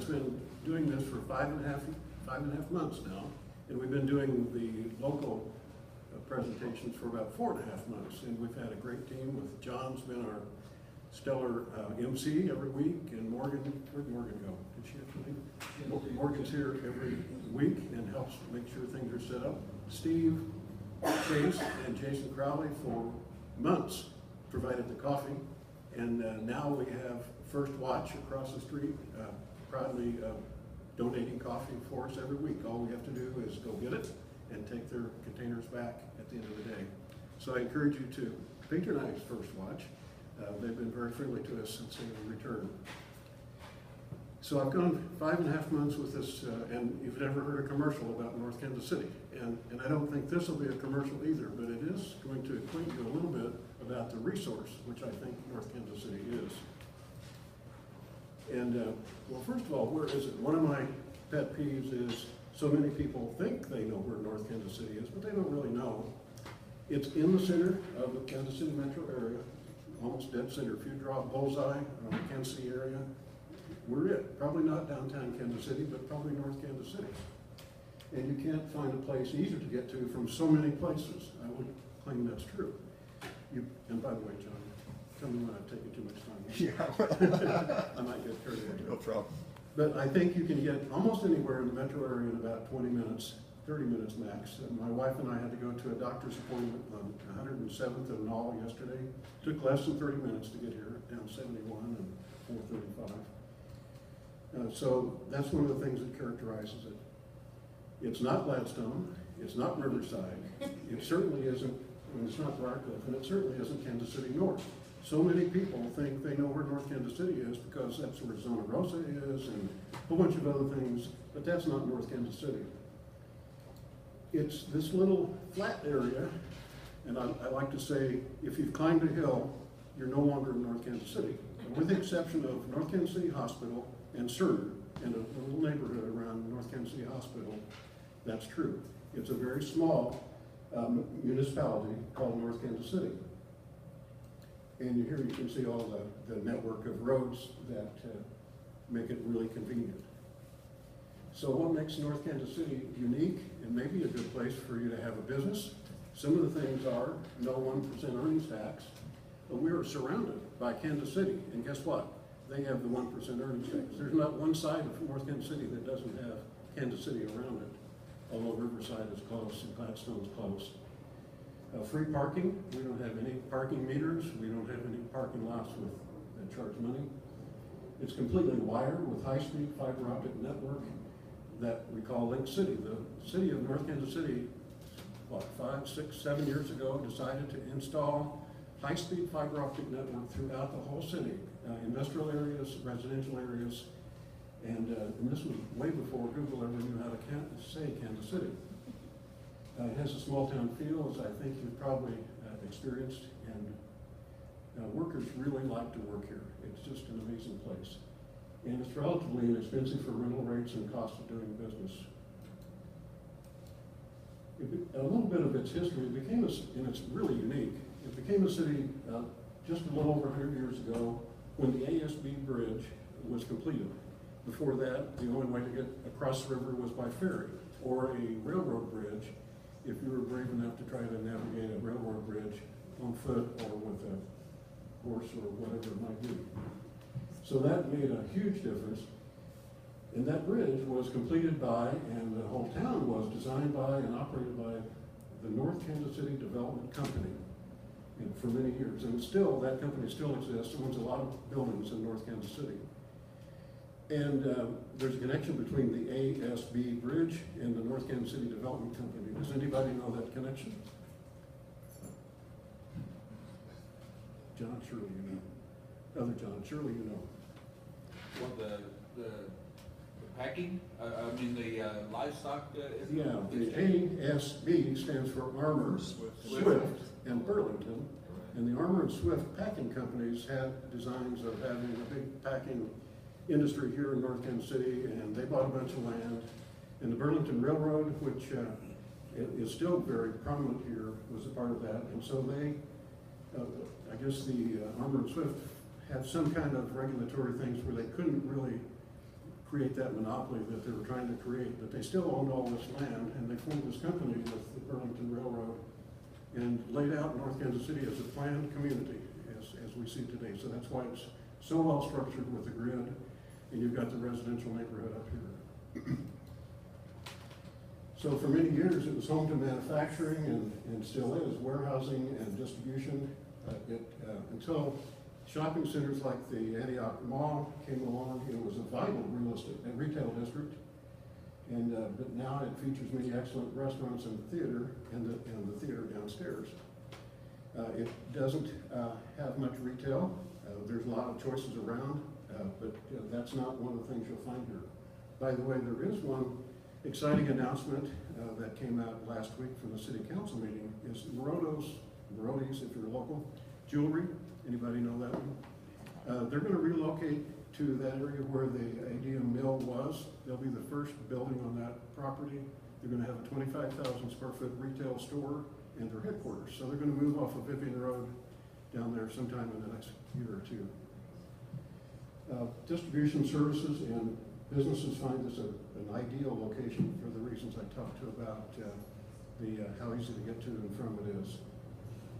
been doing this for five and a half months now, and we've been doing the local presentations for about 4.5 months, and we've had a great team with John's been our stellar MC every week, and Morgan, where'd Morgan go? Did she have to leave? Morgan's here every week and helps make sure things are set up. Steve, Chase, and Jason Crowley for months provided the coffee, and now we have First Watch across the street proudly donating coffee for us every week. All we have to do is go get it and take their containers back at the end of the day. So I encourage you to patronize First Watch. They've been very friendly to us since they returned. So I've gone 5.5 months with this, and you've never heard a commercial about North Kansas City. And I don't think this will be a commercial either, but it is going to acquaint you a little bit about the resource, which I think North Kansas City is. And well, first of all, where is it? One of my pet peeves is so many people think they know where North Kansas City is, but they don't really know. It's in the center of the Kansas City metro area, almost dead center. If you draw a bullseye on the Kansas City area, we're it. Probably not downtown Kansas City, but probably North Kansas City. And you can't find a place easier to get to from so many places. I would claim that's true. And by the way, John, tell me when I've taken too much time. Yeah. I might get carried away. No problem. But I think you can get almost anywhere in the metro area in about 20 minutes, 30 minutes max. And my wife and I had to go to a doctor's appointment on 107th and all yesterday. Took less than 30 minutes to get here, down 71 and 435. So that's one of the things that characterizes it. It's not Gladstone, it's not Riverside, it certainly isn't, and it's not Briarcliff, and it certainly isn't Kansas City North. So many people think they know where North Kansas City is because that's where Zona Rosa is and a whole bunch of other things, but that's not North Kansas City. It's this little flat area, and I like to say, if you've climbed a hill, you're no longer in North Kansas City. With the exception of North Kansas City Hospital and Cerner, and a little neighborhood around North Kansas City Hospital, that's true. It's a very small municipality called North Kansas City. And here you can see all the network of roads that make it really convenient. So what makes North Kansas City unique and maybe a good place for you to have a business? Some of the things are no 1% earnings tax, but we are surrounded by Kansas City, and guess what? They have the 1% earnings tax. There's not one side of North Kansas City that doesn't have Kansas City around it, although Riverside is close and Gladstone's close. Free parking, we don't have any parking meters, we don't have any parking lots that charge money. It's completely wired with high-speed fiber optic network that we call Link City. The city of North Kansas City, what, 5, 6, 7 years ago, decided to install high-speed fiber optic network throughout the whole city, industrial areas, residential areas, and this was way before Google ever knew how to say Kansas City. It has a small town feel, as I think you've probably experienced, and workers really like to work here. It's just an amazing place. And it's relatively inexpensive for rental rates and cost of doing business. A little bit of its history, and it's really unique, it became a city just a little over 100 years ago when the ASB bridge was completed. Before that, the only way to get across the river was by ferry or a railroad bridge if you were brave enough to try to navigate a railroad bridge on foot or with a horse or whatever it might be. So that made a huge difference. And that bridge was completed by, and the whole town was designed by and operated by the North Kansas City Development Company for many years. And still, that company still exists. It owns a lot of buildings in North Kansas City. And there's a connection between the ASB Bridge and the North Kansas City Development Company. Does anybody know that connection? John, surely you know. Other John, surely you know. Well, the packing, I mean the livestock. Yeah, the ASB stands for Armor, Swift, and Burlington. And the Armor and Swift packing companies had designs of having a big packing industry here in North Kansas City, and they bought a bunch of land. And the Burlington Railroad, which is still very prominent here, was a part of that. And so they, I guess the Armor and Swift had some kind of regulatory things where they couldn't really create that monopoly that they were trying to create, but they still owned all this land, and they formed this company with the Burlington Railroad and laid out North Kansas City as a planned community, as we see today. So that's why it's so well structured with the grid, and you've got the residential neighborhood up here. So for many years, it was home to manufacturing and still is, warehousing and distribution, until shopping centers like the Antioch Mall came along. It was a vital retail district, and but now it features many excellent restaurants and theater, and the theater downstairs. It doesn't have much retail. There's a lot of choices around, but that's not one of the things you'll find here. By the way, there is one exciting announcement that came out last week from the city council meeting. Is Marodes, if you're local, jewelry. Anybody know that one? They're going to relocate to that area where the ADM mill was. They'll be the first building on that property. They're going to have a 25,000 square foot retail store and their headquarters. So they're going to move off of Vivian Road down there sometime in the next year or two. Distribution services and businesses find this an ideal location for the reasons I talked to about how easy to get to and from it is.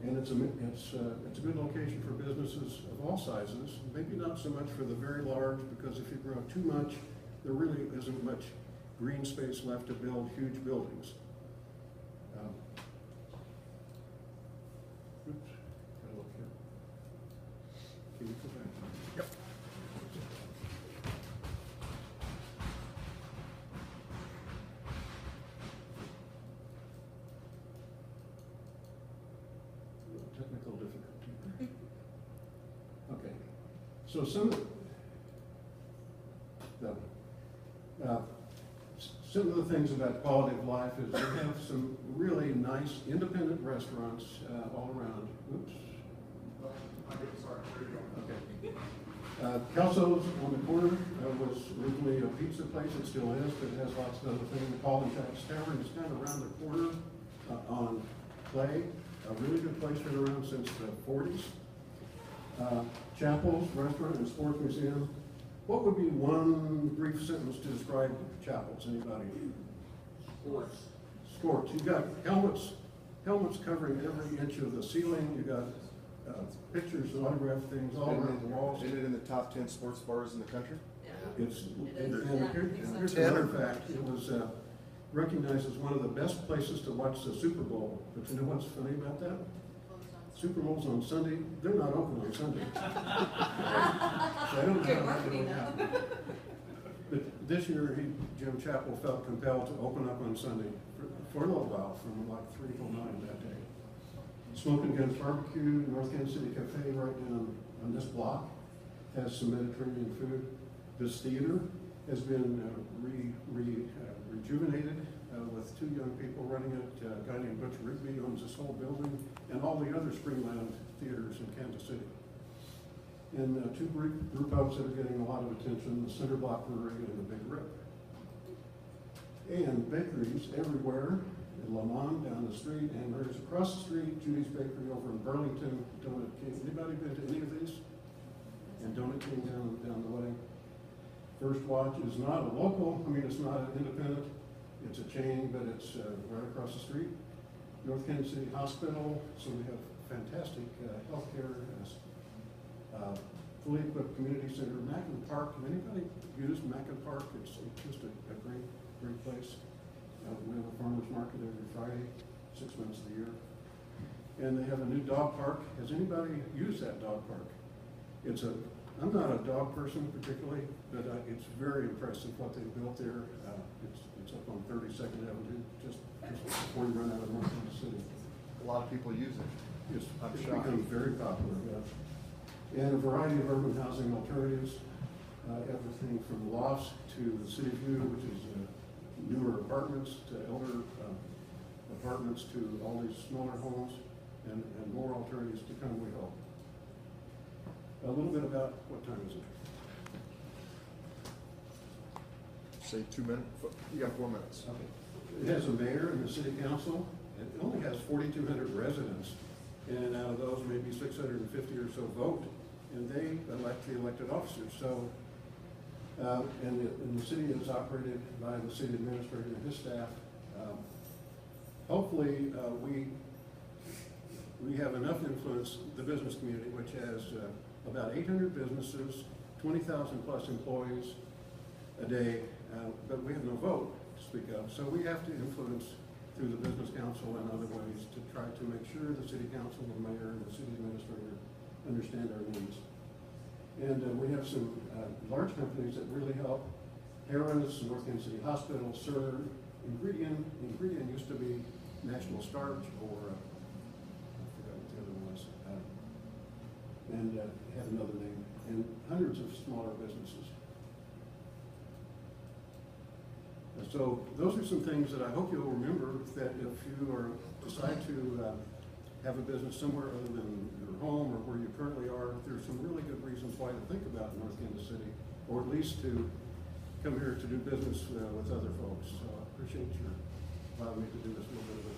And it's a good location for businesses of all sizes, maybe not so much for the very large, because if you grow too much, there really isn't much green space left to build huge buildings. Oops, gotta look here. Can you go back? Yep. Technical difficulty. Okay, so some of the things about quality of life is we have some really nice independent restaurants all around. Oops. Okay. Kelso's on the corner was originally a pizza place. It still is, but it has lots of other things. The Paul and Jack's Tavern is kind of around the corner on Clay. A really good place, been around since the 40s. Chapels, restaurant, and sports museum. What would be one brief sentence to describe Chapels? Anybody? Sports. Sports. You've got helmets covering every inch of the ceiling. You've got pictures and autographed things all around the walls. Is it in the top 10 sports bars in the country? Here's another fact. It was recognized as one of the best places to watch the Super Bowl. But you know what's funny about that? Super Bowl's on Sunday. They're not open on Sunday. So I don't know how that would happen. But this year, Jim Chappell felt compelled to open up on Sunday for a little while, from like 3 till 9 that day. Smoking Guns Barbecue, North Kansas City Cafe, right down on this block, has some Mediterranean food. This theater has been rejuvenated with 2 young people running it. A guy named Butch Rigby owns this whole building, and all the other Springland theaters in Kansas City. And 2 brew pubs that are getting a lot of attention, the Center Block Brewery and the Big Rip. And bakeries everywhere. Lamont down the street, and there's across the street, Judy's Bakery over in Burlington, Donut King. Anybody been to any of these? And Donut King down the way. First Watch is not a local, it's not an independent, it's a chain, but it's right across the street. North Kansas City Hospital, so we have fantastic healthcare, fully equipped community center. Mackin Park, have anybody used Mackin Park? It's just a great place. We have a farmer's market every Friday, 6 months of the year. And they have a new dog park. Has anybody used that dog park? I'm not a dog person particularly, but it's very impressive what they've built there. It's up on 32nd Avenue, just before you run out of North Kansas City. A lot of people use it. It's become very popular, yeah. And a variety of urban housing alternatives, everything from lofts to the City View, which is newer apartments, to elder apartments, to all these smaller homes, and more alternatives to come, we hope. A little bit about, what time is it? Say 2 minutes. You got 4 minutes. Okay. It has a mayor and a city council. It only has 4,200 residents, and out of those, maybe 650 or so vote, and they elect the elected officers. So And the city is operated by the city administrator and his staff. Hopefully, we have enough influence, the business community, which has about 800 businesses, 20,000 plus employees a day, but we have no vote to speak of. So we have to influence through the business council and other ways to try to make sure the city council, the mayor, and the city administrator understand our needs. And we have some large companies that really help. Harris, North Kansas City Hospital, CERN, Ingredient used to be National Starch, or I forgot what the other one was, and had another name, and hundreds of smaller businesses. So those are some things that I hope you'll remember, that if you decide to have a business somewhere other than your home or where you currently are, there's some really good reasons why to think about North Kansas City, or at least to come here to do business with other folks. So I appreciate your allowing me to do this little bit of